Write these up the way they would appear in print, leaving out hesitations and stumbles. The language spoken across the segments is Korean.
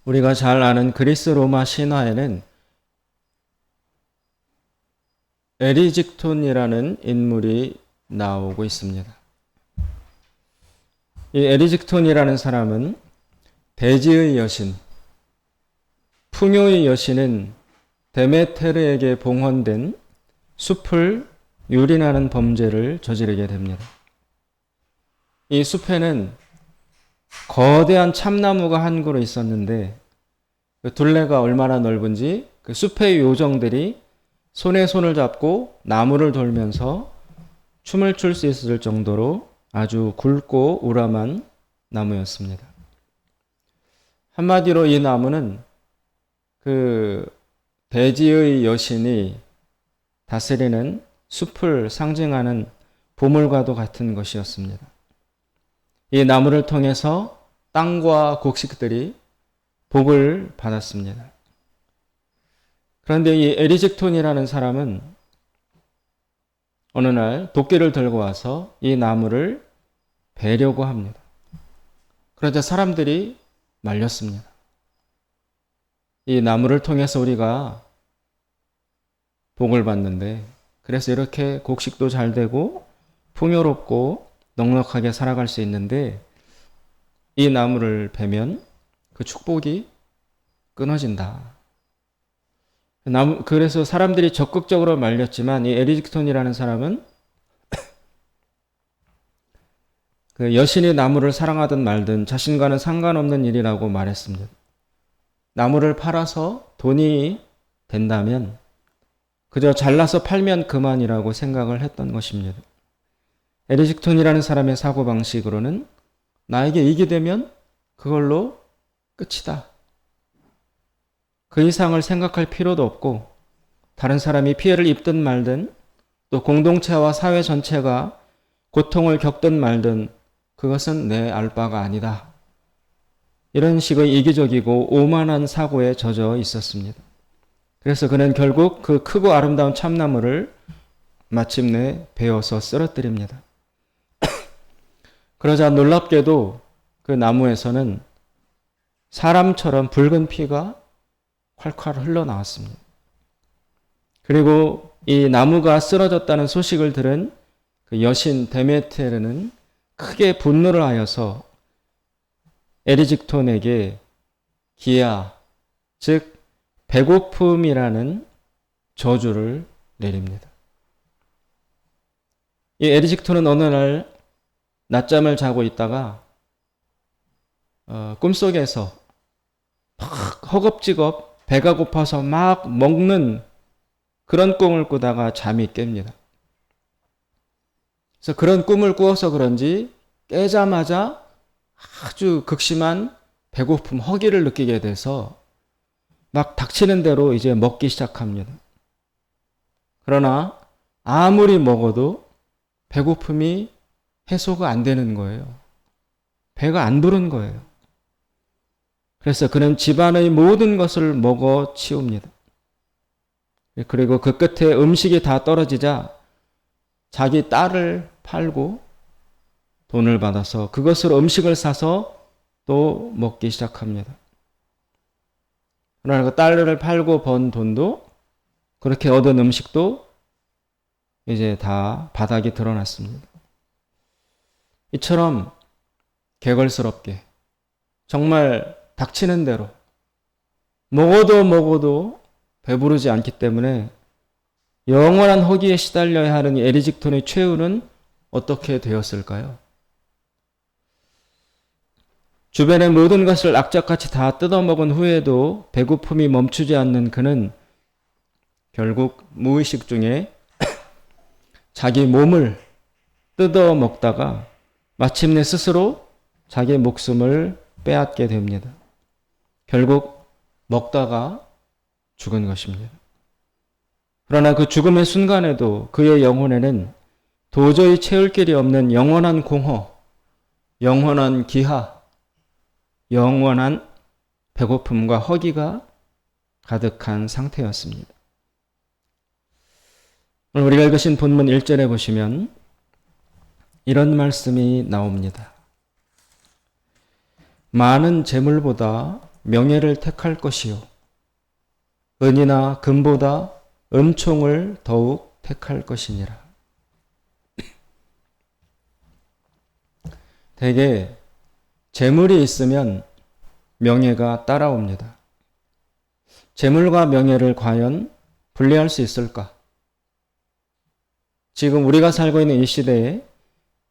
우리가 잘 아는 그리스 로마 신화에는 에리직톤이라는 인물이 나오고 있습니다. 이 에리직톤이라는 사람은 대지의 여신, 풍요의 여신인 데메테르에게 봉헌된 숲을 유린하는 범죄를 저지르게 됩니다. 이 숲에는 거대한 참나무가 한 그루 있었는데 그 둘레가 얼마나 넓은지 그 숲의 요정들이 손에 손을 잡고 나무를 돌면서 춤을 출 수 있을 정도로 아주 굵고 우람한 나무였습니다. 한마디로 이 나무는 그 대지의 여신이 다스리는 숲을 상징하는 보물과도 같은 것이었습니다. 이 나무를 통해서 땅과 곡식들이 복을 받았습니다. 그런데 이 에리직톤이라는 사람은 어느 날 도끼를 들고 와서 이 나무를 베려고 합니다. 그러자 사람들이 말렸습니다. 이 나무를 통해서 우리가 복을 받는데 그래서 이렇게 곡식도 잘 되고 풍요롭고 넉넉하게 살아갈 수 있는데 이 나무를 베면 그 축복이 끊어진다. 그래서 사람들이 적극적으로 말렸지만 이 에리직톤이라는 사람은 그 여신이 나무를 사랑하든 말든 자신과는 상관없는 일이라고 말했습니다. 나무를 팔아서 돈이 된다면 그저 잘라서 팔면 그만이라고 생각을 했던 것입니다. 에리직톤이라는 사람의 사고방식으로는 나에게 이익이 되면 그걸로 끝이다. 그 이상을 생각할 필요도 없고 다른 사람이 피해를 입든 말든 또 공동체와 사회 전체가 고통을 겪든 말든 그것은 내 알 바가 아니다. 이런 식의 이기적이고 오만한 사고에 젖어 있었습니다. 그래서 그는 결국 그 크고 아름다운 참나무를 마침내 베어서 쓰러뜨립니다. 그러자 놀랍게도 그 나무에서는 사람처럼 붉은 피가 콸콸 흘러나왔습니다. 그리고 이 나무가 쓰러졌다는 소식을 들은 그 여신 데메테르는 크게 분노를 하여서 에리직톤에게 기아, 즉 배고픔이라는 저주를 내립니다. 이 에리직톤은 어느 날 낮잠을 자고 있다가 꿈속에서 막 허겁지겁 배가 고파서 막 먹는 그런 꿈을 꾸다가 잠이 깹니다. 그래서 그런 꿈을 꾸어서 그런지 깨자마자 아주 극심한 배고픔, 허기를 느끼게 돼서 막 닥치는 대로 이제 먹기 시작합니다. 그러나 아무리 먹어도 배고픔이 해소가 안 되는 거예요. 배가 안 부른 거예요. 그래서 그는 집안의 모든 것을 먹어 치웁니다. 그리고 그 끝에 음식이 다 떨어지자 자기 딸을 팔고 돈을 받아서 그것으로 음식을 사서 또 먹기 시작합니다. 그러나 그 딸을 팔고 번 돈도 그렇게 얻은 음식도 이제 다 바닥이 드러났습니다. 이처럼 개걸스럽게 정말 닥치는 대로 먹어도 배부르지 않기 때문에 영원한 허기에 시달려야 하는 이 에리직톤의 최후는 어떻게 되었을까요? 주변의 모든 것을 악착같이 다 뜯어먹은 후에도 배고픔이 멈추지 않는 그는 결국 무의식 중에 자기 몸을 뜯어먹다가 마침내 스스로 자기 목숨을 빼앗게 됩니다. 결국 먹다가 죽은 것입니다. 그러나 그 죽음의 순간에도 그의 영혼에는 도저히 채울 길이 없는 영원한 공허, 영원한 기하, 영원한 배고픔과 허기가 가득한 상태였습니다. 오늘 우리가 읽으신 본문 1절에 보시면 이런 말씀이 나옵니다. 많은 재물보다 명예를 택할 것이요 은이나 금보다 은총을 더욱 택할 것이니라. 대개 재물이 있으면 명예가 따라옵니다. 재물과 명예를 과연 분리할 수 있을까? 지금 우리가 살고 있는 이 시대에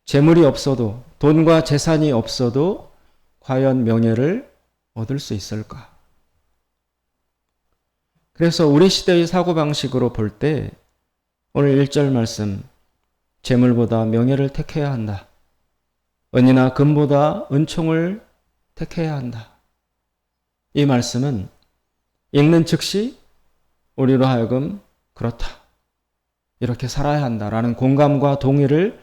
재물이 없어도, 돈과 재산이 없어도 과연 명예를 얻을 수 있을까? 그래서 우리 시대의 사고방식으로 볼 때 오늘 1절 말씀, 재물보다 명예를 택해야 한다. 은이나 금보다 은총을 택해야 한다. 이 말씀은 읽는 즉시 우리로 하여금 그렇다, 이렇게 살아야 한다라는 공감과 동의를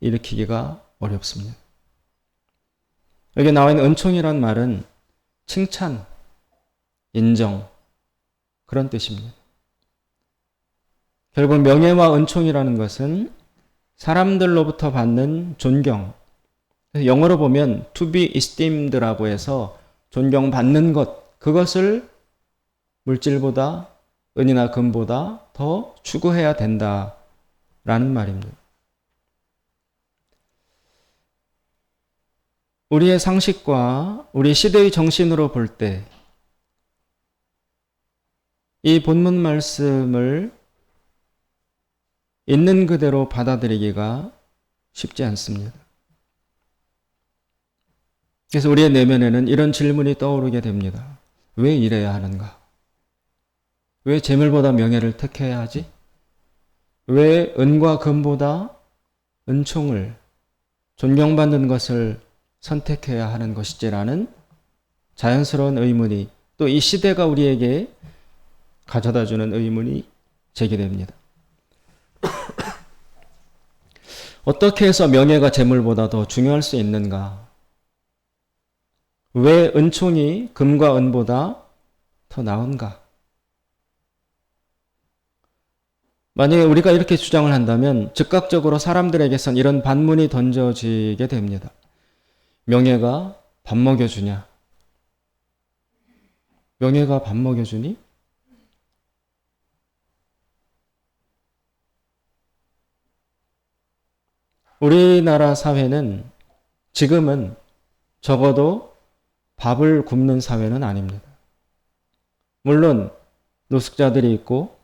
일으키기가 어렵습니다. 여기 나와 있는 은총이란 말은 칭찬, 인정, 그런 뜻입니다. 결국 명예와 은총이라는 것은 사람들로부터 받는 존경, 영어로 보면 to be esteemed라고 해서 존경받는 것, 그것을 물질보다, 은이나 금보다 더 추구해야 된다라는 말입니다. 우리의 상식과 우리 시대의 정신으로 볼 때 이 본문 말씀을 있는 그대로 받아들이기가 쉽지 않습니다. 그래서 우리의 내면에는 이런 질문이 떠오르게 됩니다. 왜 이래야 하는가? 왜 재물보다 명예를 택해야 하지? 왜 은과 금보다 은총을, 존경받는 것을 선택해야 하는 것이지라는 자연스러운 의문이, 또 이 시대가 우리에게 가져다주는 의문이 제기됩니다. 어떻게 해서 명예가 재물보다 더 중요할 수 있는가? 왜 은총이 금과 은보다 더 나은가? 만약에 우리가 이렇게 주장을 한다면 즉각적으로 사람들에게선 이런 반문이 던져지게 됩니다. 명예가 밥 먹여주냐? 명예가 밥 먹여주니? 우리나라 사회는 지금은 적어도 밥을 굶는 사회는 아닙니다. 물론 노숙자들이 있고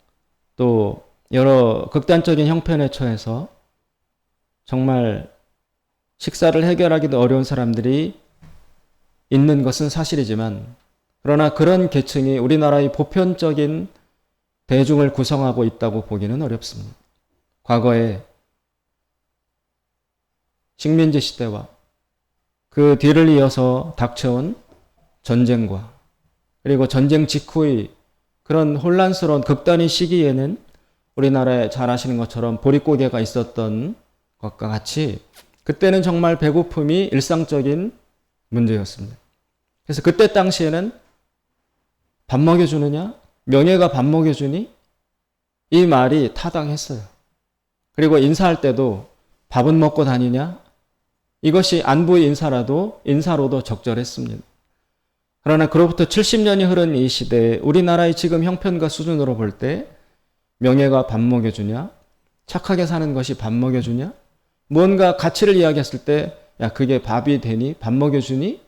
또 여러 극단적인 형편에 처해서 정말 식사를 해결하기도 어려운 사람들이 있는 것은 사실이지만, 그러나 그런 계층이 우리나라의 보편적인 대중을 구성하고 있다고 보기는 어렵습니다. 과거에 식민지 시대와 그 뒤를 이어서 닥쳐온 전쟁과 그리고 전쟁 직후의 그런 혼란스러운 극단의 시기에는 우리나라에 잘 아시는 것처럼 보릿고개가 있었던 것과 같이 그때는 정말 배고픔이 일상적인 문제였습니다. 그래서 그때 당시에는 밥 먹여주느냐? 명예가 밥 먹여주니? 이 말이 타당했어요. 그리고 인사할 때도 밥은 먹고 다니냐? 이것이 안부의 인사로도 적절했습니다. 그러나 그로부터 70년이 흐른 이 시대에 우리나라의 지금 형편과 수준으로 볼 때 명예가 밥 먹여주냐? 착하게 사는 것이 밥 먹여주냐? 무언가 가치를 이야기했을 때 야, 그게 밥이 되니? 밥 먹여주니?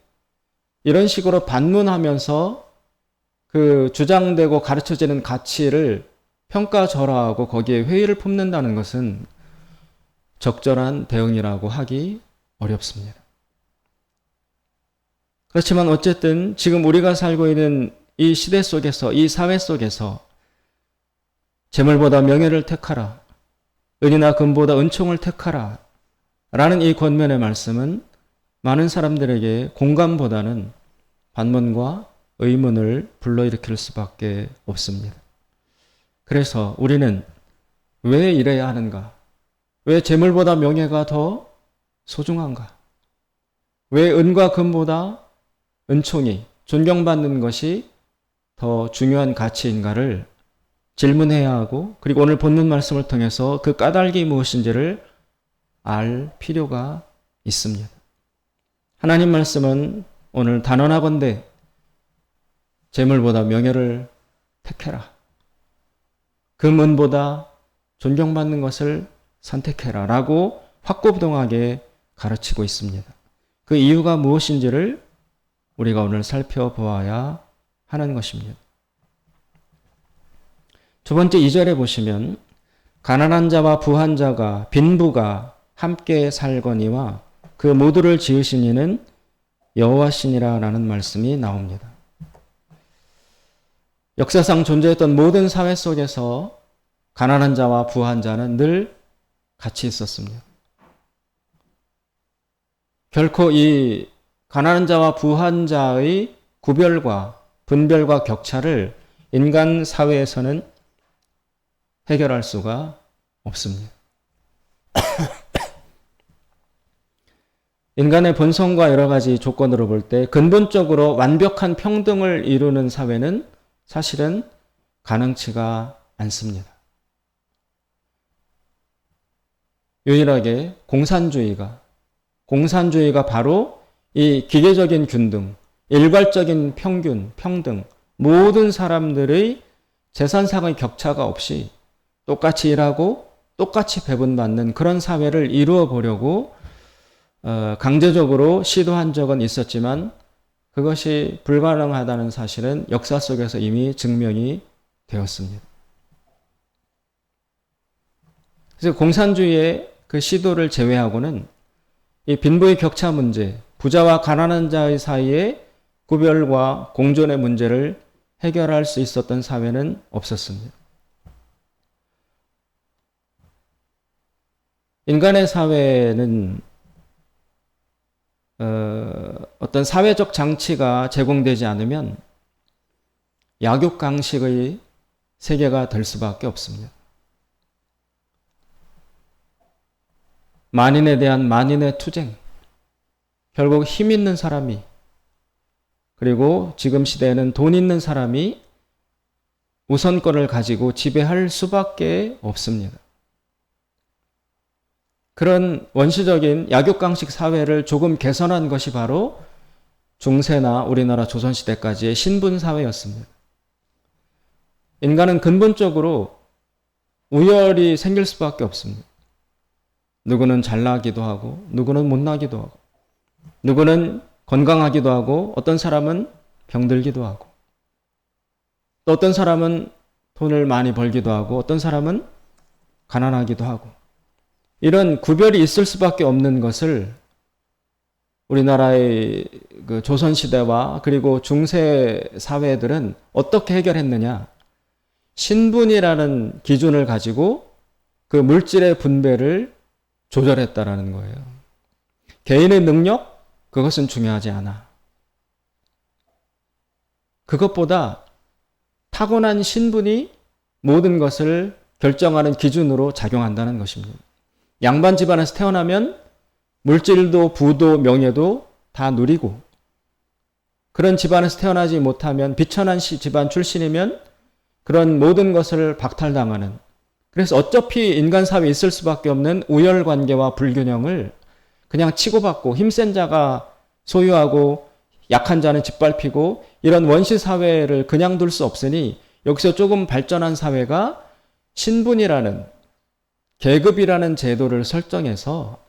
이런 식으로 반문하면서 그 주장되고 가르쳐지는 가치를 평가절하하고 거기에 회의를 품는다는 것은 적절한 대응이라고 하기 어렵습니다. 그렇지만 어쨌든 지금 우리가 살고 있는 이 시대 속에서, 이 사회 속에서 재물보다 명예를 택하라, 은이나 금보다 은총을 택하라 라는 이 권면의 말씀은 많은 사람들에게 공감보다는 반문과 의문을 불러일으킬 수밖에 없습니다. 그래서 우리는 왜 이래야 하는가? 왜 재물보다 명예가 더 소중한가? 왜 은과 금보다 은총이, 존경받는 것이 더 중요한 가치인가를 질문해야 하고, 그리고 오늘 본문 말씀을 통해서 그 까닭이 무엇인지를 알 필요가 있습니다. 하나님 말씀은 오늘 단언하건대 재물보다 명예를 택해라. 금은보다 존경받는 것을 선택해라 라고 확고부동하게 가르치고 있습니다. 그 이유가 무엇인지를 우리가 오늘 살펴보아야 하는 것입니다. 두 번째 2절에 보시면 가난한 자와 부한 자가 빈부가 함께 살거니와 그 모두를 지으신 이는 여호와시니라 라는 말씀이 나옵니다. 역사상 존재했던 모든 사회 속에서 가난한 자와 부한 자는 늘 같이 있었습니다. 결코 이 가난한 자와 부한 자의 구별과 분별과 격차를 인간 사회에서는 해결할 수가 없습니다. 인간의 본성과 여러 가지 조건으로 볼 때 근본적으로 완벽한 평등을 이루는 사회는 사실은 가능치가 않습니다. 유일하게 공산주의가 바로 이 기계적인 균등, 일괄적인 평균, 평등, 모든 사람들의 재산상의 격차가 없이 똑같이 일하고 똑같이 배분받는 그런 사회를 이루어 보려고 강제적으로 시도한 적은 있었지만 그것이 불가능하다는 사실은 역사 속에서 이미 증명이 되었습니다. 그래서 공산주의의 그 시도를 제외하고는 이 빈부의 격차 문제, 부자와 가난한 자의 사이의 구별과 공존의 문제를 해결할 수 있었던 사회는 없었습니다. 인간의 사회는 어떤 사회적 장치가 제공되지 않으면 약육강식의 세계가 될 수밖에 없습니다. 만인에 대한 만인의 투쟁, 결국 힘 있는 사람이, 그리고 지금 시대에는 돈 있는 사람이 우선권을 가지고 지배할 수밖에 없습니다. 그런 원시적인 약육강식 사회를 조금 개선한 것이 바로 중세나 우리나라 조선시대까지의 신분사회였습니다. 인간은 근본적으로 우열이 생길 수밖에 없습니다. 누구는 잘나기도 하고 누구는 못나기도 하고 누구는 건강하기도 하고 어떤 사람은 병들기도 하고 또 어떤 사람은 돈을 많이 벌기도 하고 어떤 사람은 가난하기도 하고 이런 구별이 있을 수밖에 없는 것을 우리나라의 그 조선시대와 그리고 중세 사회들은 어떻게 해결했느냐? 신분이라는 기준을 가지고 그 물질의 분배를 조절했다라는 거예요. 개인의 능력? 그것은 중요하지 않아. 그것보다 타고난 신분이 모든 것을 결정하는 기준으로 작용한다는 것입니다. 양반 집안에서 태어나면 물질도 부도 명예도 다 누리고 그런 집안에서 태어나지 못하면 비천한 집안 출신이면 그런 모든 것을 박탈당하는, 그래서 어차피 인간 사회에 있을 수밖에 없는 우열관계와 불균형을 그냥 치고받고 힘센 자가 소유하고 약한 자는 짓밟히고 이런 원시사회를 그냥 둘 수 없으니 여기서 조금 발전한 사회가 신분이라는 계급이라는 제도를 설정해서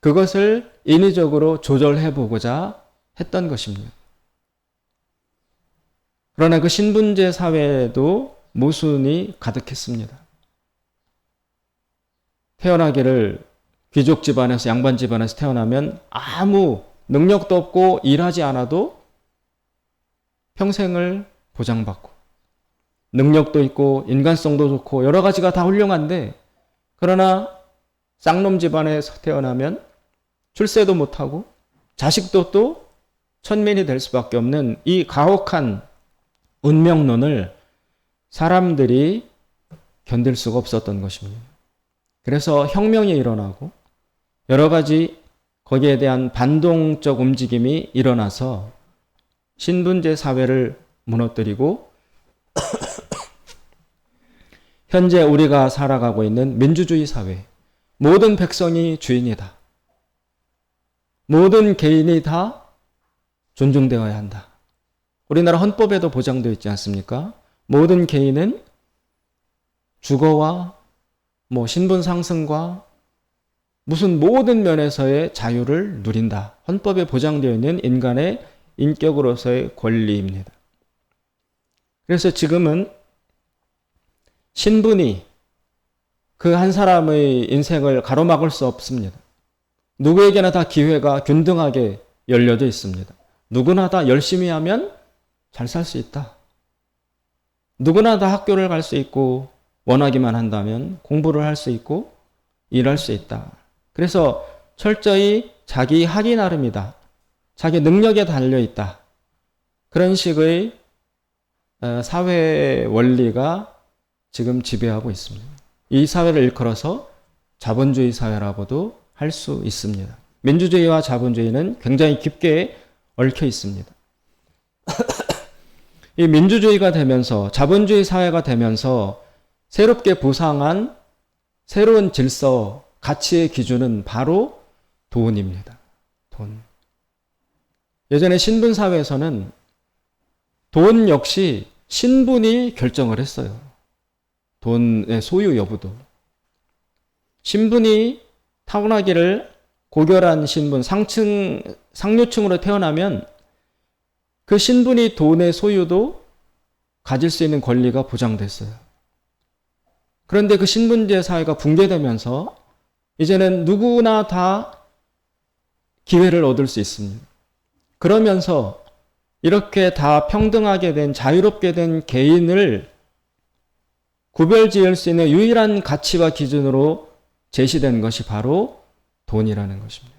그것을 인위적으로 조절해 보고자 했던 것입니다. 그러나 그 신분제 사회에도 모순이 가득했습니다. 태어나기를 귀족 집안에서 양반 집안에서 태어나면 아무 능력도 없고 일하지 않아도 평생을 보장받고 능력도 있고 인간성도 좋고 여러 가지가 다 훌륭한데 그러나 쌍놈 집안에서 태어나면 출세도 못하고 자식도 또 천민이 될 수밖에 없는 이 가혹한 운명론을 사람들이 견딜 수가 없었던 것입니다. 그래서 혁명이 일어나고 여러 가지 거기에 대한 반동적 움직임이 일어나서 신분제 사회를 무너뜨리고 현재 우리가 살아가고 있는 민주주의 사회, 모든 백성이 주인이다. 모든 개인이 다 존중되어야 한다. 우리나라 헌법에도 보장되어 있지 않습니까? 모든 개인은 주거와 신분 상승과 무슨 모든 면에서의 자유를 누린다. 헌법에 보장되어 있는 인간의 인격으로서의 권리입니다. 그래서 지금은 신분이 그 한 사람의 인생을 가로막을 수 없습니다. 누구에게나 다 기회가 균등하게 열려져 있습니다. 누구나 다 열심히 하면 잘 살 수 있다. 누구나 다 학교를 갈 수 있고 원하기만 한다면 공부를 할 수 있고 일할 수 있다. 그래서 철저히 자기 하기 나름이다. 자기 능력에 달려있다. 그런 식의 사회 원리가 지금 지배하고 있습니다. 이 사회를 일컬어서 자본주의 사회라고도 할 수 있습니다. 민주주의와 자본주의는 굉장히 깊게 얽혀 있습니다. 이 민주주의가 되면서 자본주의 사회가 되면서 새롭게 부상한 새로운 질서, 가치의 기준은 바로 돈입니다. 돈. 예전에 신분사회에서는 돈 역시 신분이 결정을 했어요. 돈의 소유 여부도. 신분이 타고나기를 고결한 신분, 상류층으로 태어나면 그 신분이 돈의 소유도 가질 수 있는 권리가 보장됐어요. 그런데 그 신분제 사회가 붕괴되면서 이제는 누구나 다 기회를 얻을 수 있습니다. 그러면서 이렇게 다 평등하게 된, 자유롭게 된 개인을 구별 지을 수 있는 유일한 가치와 기준으로 제시된 것이 바로 돈이라는 것입니다.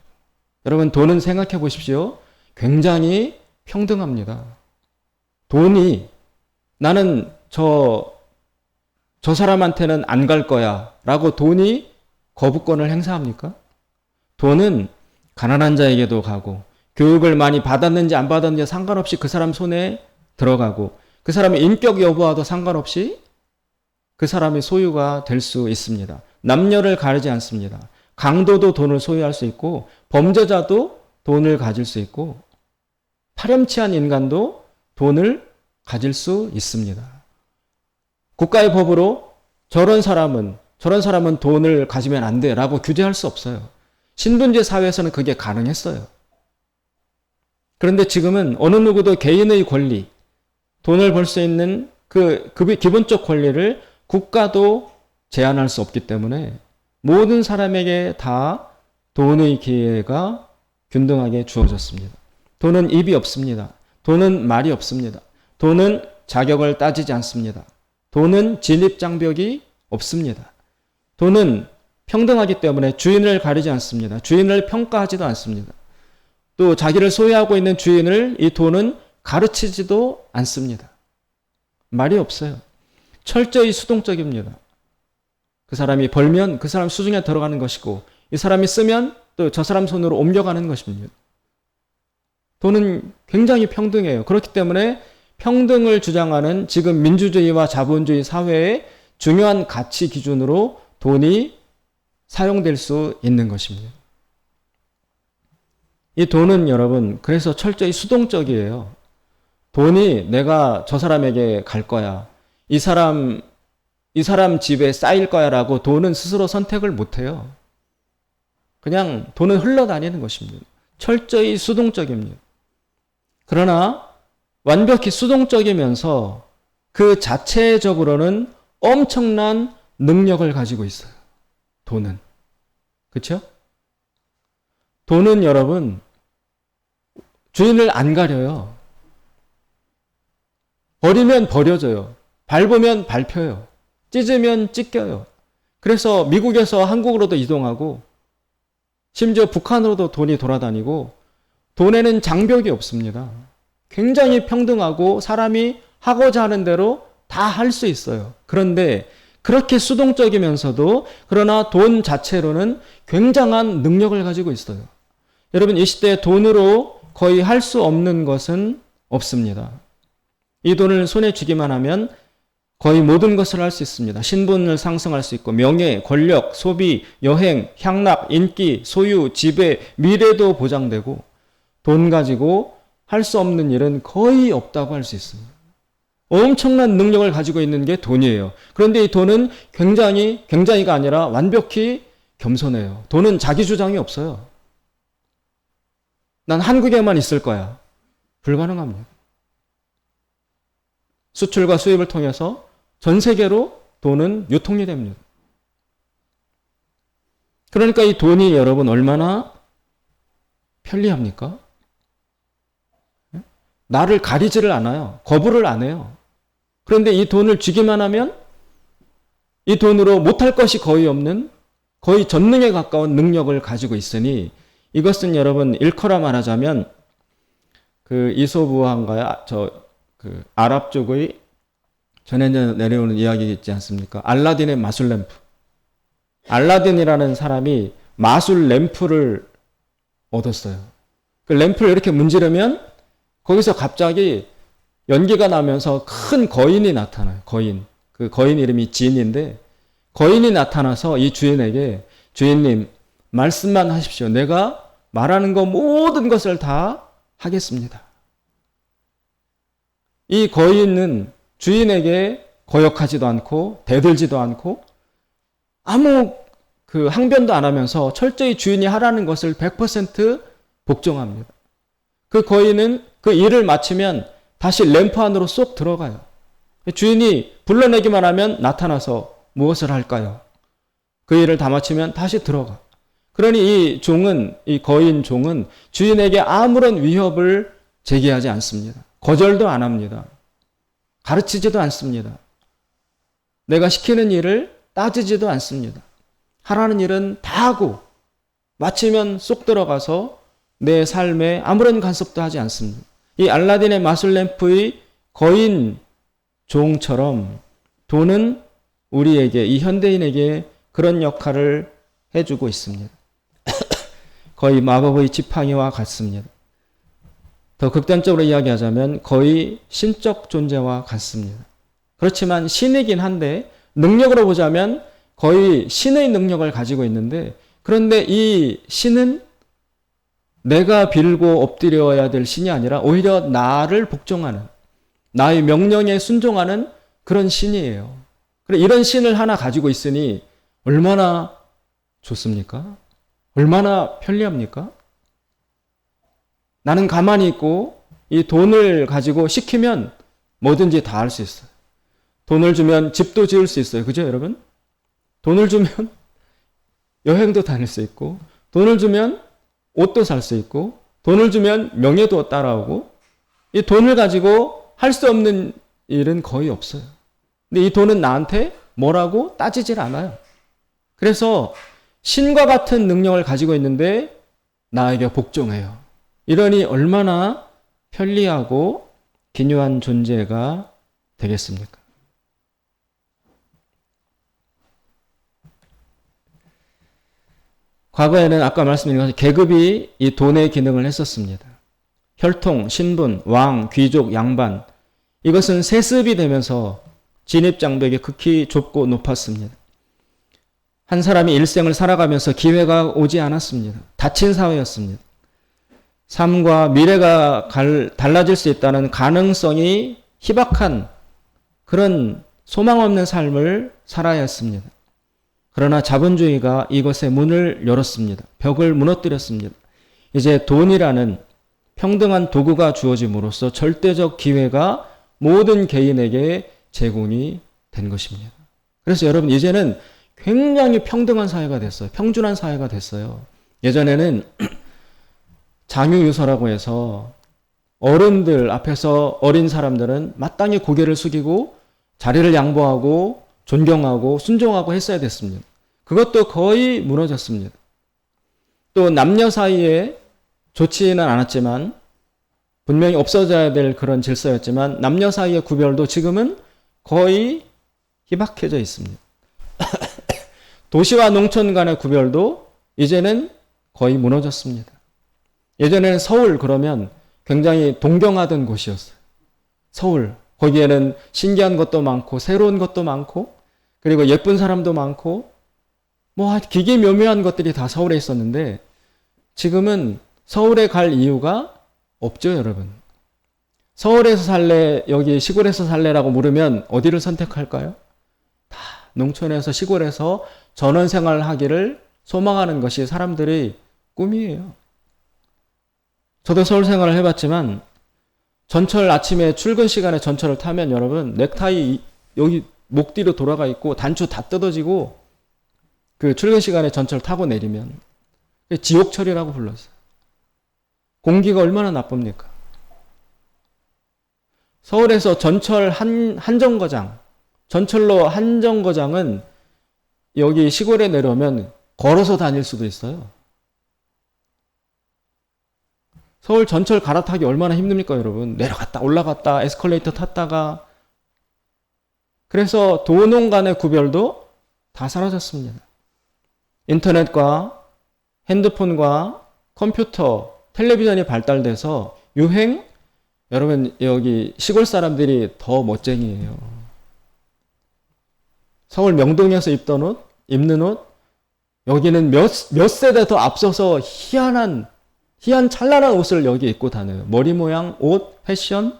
여러분, 돈은 생각해 보십시오. 굉장히 평등합니다. 돈이 나는 저 사람한테는 안 갈 거야 라고 돈이 거부권을 행사합니까? 돈은 가난한 자에게도 가고 교육을 많이 받았는지 안 받았는지 상관없이 그 사람 손에 들어가고 그 사람의 인격 여부와도 상관없이 그 사람의 소유가 될 수 있습니다. 남녀를 가리지 않습니다. 강도도 돈을 소유할 수 있고 범죄자도 돈을 가질 수 있고 파렴치한 인간도 돈을 가질 수 있습니다. 국가의 법으로 저런 사람은 돈을 가지면 안 돼 라고 규제할 수 없어요. 신분제 사회에서는 그게 가능했어요. 그런데 지금은 어느 누구도 개인의 권리, 돈을 벌 수 있는 그 기본적 권리를 국가도 제한할 수 없기 때문에 모든 사람에게 다 돈의 기회가 균등하게 주어졌습니다. 돈은 입이 없습니다. 돈은 말이 없습니다. 돈은 자격을 따지지 않습니다. 돈은 진입장벽이 없습니다. 돈은 평등하기 때문에 주인을 가리지 않습니다. 주인을 평가하지도 않습니다. 또 자기를 소유하고 있는 주인을 이 돈은 가르치지도 않습니다. 말이 없어요. 철저히 수동적입니다. 그 사람이 벌면 그 사람 수중에 들어가는 것이고 이 사람이 쓰면 또 저 사람 손으로 옮겨가는 것입니다. 돈은 굉장히 평등해요. 그렇기 때문에 평등을 주장하는 지금 민주주의와 자본주의 사회의 중요한 가치 기준으로 돈이 사용될 수 있는 것입니다. 이 돈은 여러분 그래서 철저히 수동적이에요. 돈이 내가 저 사람에게 갈 거야. 이 사람 집에 쌓일 거야 라고 돈은 스스로 선택을 못해요. 그냥 돈은 흘러다니는 것입니다. 철저히 수동적입니다. 그러나 완벽히 수동적이면서 그 자체적으로는 엄청난 능력을 가지고 있어요. 돈은. 그렇죠? 돈은 여러분 주인을 안 가려요. 버리면 버려져요. 밟으면 밟혀요. 찢으면 찢겨요. 그래서 미국에서 한국으로도 이동하고 심지어 북한으로도 돈이 돌아다니고 돈에는 장벽이 없습니다. 굉장히 평등하고 사람이 하고자 하는 대로 다 할 수 있어요. 그런데 그렇게 수동적이면서도 그러나 돈 자체로는 굉장한 능력을 가지고 있어요. 여러분 이 시대에 돈으로 거의 할 수 없는 것은 없습니다. 이 돈을 손에 쥐기만 하면 거의 모든 것을 할 수 있습니다. 신분을 상승할 수 있고 명예, 권력, 소비, 여행, 향락, 인기, 소유, 지배, 미래도 보장되고 돈 가지고 할 수 없는 일은 거의 없다고 할 수 있습니다. 엄청난 능력을 가지고 있는 게 돈이에요. 그런데 이 돈은 굉장히가 아니라 완벽히 겸손해요. 돈은 자기 주장이 없어요. 난 한국에만 있을 거야. 불가능합니다. 수출과 수입을 통해서 전 세계로 돈은 유통이 됩니다. 그러니까 이 돈이 여러분 얼마나 편리합니까? 나를 가리지를 않아요. 거부를 안 해요. 그런데 이 돈을 주기만 하면 이 돈으로 못할 것이 거의 없는 거의 전능에 가까운 능력을 가지고 있으니 이것은 여러분 일컬어 말하자면 그 이솝우화인가요? 그 아랍 쪽의 전해 내려오는 이야기 있지 않습니까? 알라딘의 마술 램프. 알라딘이라는 사람이 마술 램프를 얻었어요. 그 램프를 이렇게 문지르면 거기서 갑자기 연기가 나면서 큰 거인이 나타나요. 거인. 그 거인 이름이 진인데 거인이 나타나서 이 주인에게 주인님 말씀만 하십시오. 내가 말하는 거 모든 것을 다 하겠습니다. 이 거인은 주인에게 거역하지도 않고 대들지도 않고 아무 그 항변도 안 하면서 철저히 주인이 하라는 것을 100% 복종합니다. 그 거인은 그 일을 마치면 다시 램프 안으로 쏙 들어가요. 주인이 불러내기만 하면 나타나서 무엇을 할까요? 그 일을 다 마치면 다시 들어가. 그러니 이 거인 종은 주인에게 아무런 위협을 제기하지 않습니다. 거절도 안 합니다. 가르치지도 않습니다. 내가 시키는 일을 따지지도 않습니다. 하라는 일은 다 하고 마치면 쏙 들어가서 내 삶에 아무런 간섭도 하지 않습니다. 이 알라딘의 마술 램프의 거인 종처럼 돈은 우리에게, 이 현대인에게 그런 역할을 해주고 있습니다. 거의 마법의 지팡이와 같습니다. 더 극단적으로 이야기하자면 거의 신적 존재와 같습니다. 그렇지만 신이긴 한데 능력으로 보자면 거의 신의 능력을 가지고 있는데 그런데 이 신은 내가 빌고 엎드려야 될 신이 아니라 오히려 나를 복종하는 나의 명령에 순종하는 그런 신이에요. 그래 이런 신을 하나 가지고 있으니 얼마나 좋습니까? 얼마나 편리합니까? 나는 가만히 있고 이 돈을 가지고 시키면 뭐든지 다 할 수 있어요. 돈을 주면 집도 지을 수 있어요. 그죠, 여러분? 돈을 주면 여행도 다닐 수 있고, 돈을 주면 옷도 살 수 있고, 돈을 주면 명예도 따라오고, 이 돈을 가지고 할 수 없는 일은 거의 없어요. 근데 이 돈은 나한테 뭐라고 따지질 않아요. 그래서 신과 같은 능력을 가지고 있는데 나에게 복종해요. 이러니 얼마나 편리하고 기묘한 존재가 되겠습니까? 과거에는 아까 말씀드린 것처럼 계급이 이 돈의 기능을 했었습니다. 혈통, 신분, 왕, 귀족, 양반 이것은 세습이 되면서 진입장벽이 극히 좁고 높았습니다. 한 사람이 일생을 살아가면서 기회가 오지 않았습니다. 닫힌 사회였습니다. 삶과 미래가 달라질 수 있다는 가능성이 희박한 그런 소망 없는 삶을 살아야 했습니다. 그러나 자본주의가 이것의 문을 열었습니다. 벽을 무너뜨렸습니다. 이제 돈이라는 평등한 도구가 주어짐으로써 절대적 기회가 모든 개인에게 제공이 된 것입니다. 그래서 여러분 이제는 굉장히 평등한 사회가 됐어요. 평준한 사회가 됐어요. 예전에는 장유유서라고 해서 어른들 앞에서 어린 사람들은 마땅히 고개를 숙이고 자리를 양보하고 존경하고 순종하고 했어야 됐습니다. 그것도 거의 무너졌습니다. 또 남녀 사이에 좋지는 않았지만 분명히 없어져야 될 그런 질서였지만 남녀 사이의 구별도 지금은 거의 희박해져 있습니다. 도시와 농촌 간의 구별도 이제는 거의 무너졌습니다. 예전에는 서울 그러면 굉장히 동경하던 곳이었어요. 서울. 거기에는 신기한 것도 많고 새로운 것도 많고 그리고 예쁜 사람도 많고 뭐 기기묘묘한 것들이 다 서울에 있었는데 지금은 서울에 갈 이유가 없죠, 여러분. 서울에서 살래, 여기 시골에서 살래라고 물으면 어디를 선택할까요? 다 농촌에서 시골에서 전원 생활을 하기를 소망하는 것이 사람들의 꿈이에요. 저도 서울 생활을 해봤지만 전철 아침에 출근 시간에 전철을 타면 여러분 넥타이 여기 목 뒤로 돌아가 있고 단추 다 뜯어지고 그 출근 시간에 전철 타고 내리면 지옥철이라고 불렀어요. 공기가 얼마나 나쁩니까? 서울에서 전철 한정거장, 전철로 한정거장은 여기 시골에 내려오면 걸어서 다닐 수도 있어요. 서울 전철 갈아타기 얼마나 힘듭니까, 여러분? 내려갔다 올라갔다 에스컬레이터 탔다가. 그래서 도농 간의 구별도 다 사라졌습니다. 인터넷과 핸드폰과 컴퓨터, 텔레비전이 발달돼서 유행, 여러분 여기 시골 사람들이 더 멋쟁이에요. 서울 명동에서 입는 옷, 여기는 몇 세대 더 앞서서 희한 찬란한 옷을 여기 입고 다녀요. 머리 모양, 옷, 패션.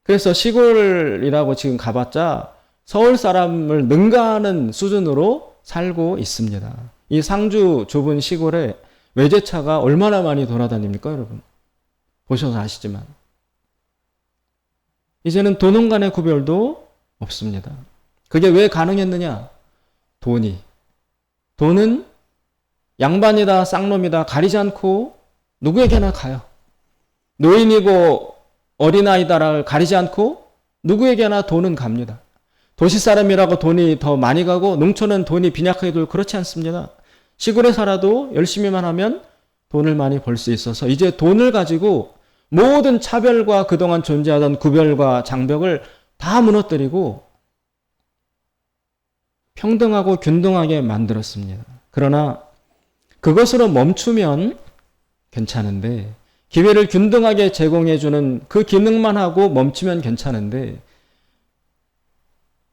그래서 시골이라고 지금 가봤자 서울 사람을 능가하는 수준으로 살고 있습니다. 이 상주 좁은 시골에 외제차가 얼마나 많이 돌아다닙니까, 여러분? 보셔서 아시지만. 이제는 도농 간의 구별도 없습니다. 그게 왜 가능했느냐? 돈은 양반이다 쌍놈이다 가리지 않고 누구에게나 가요. 노인이고 어린아이다를 가리지 않고 누구에게나 돈은 갑니다. 도시 사람이라고 돈이 더 많이 가고 농촌은 돈이 빈약하게도 그렇지 않습니다. 시골에 살아도 열심히만 하면 돈을 많이 벌 수 있어서 이제 돈을 가지고 모든 차별과 그동안 존재하던 구별과 장벽을 다 무너뜨리고 평등하고 균등하게 만들었습니다. 그러나 그것으로 멈추면 괜찮은데, 기회를 균등하게 제공해주는 그 기능만 하고 멈추면 괜찮은데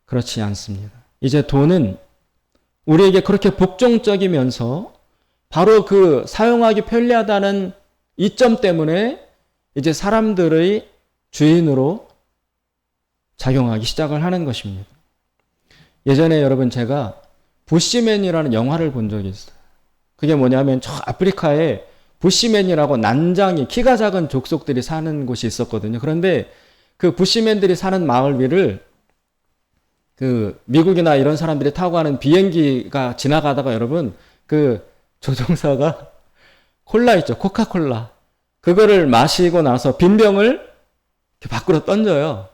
그렇지 않습니다. 이제 돈은 우리에게 그렇게 복종적이면서 바로 그 사용하기 편리하다는 이점 때문에 이제 사람들의 주인으로 작용하기 시작을 하는 것입니다. 예전에 여러분 제가 부시맨이라는 영화를 본 적이 있어요. 그게 뭐냐면 저 아프리카에 부시맨이라고 난장이 키가 작은 족속들이 사는 곳이 있었거든요. 그런데 그 부시맨들이 사는 마을 위를 그 미국이나 이런 사람들이 타고 가는 비행기가 지나가다가 여러분 그 조종사가 콜라 있죠. 코카콜라. 그거를 마시고 나서 빈 병을 밖으로 던져요.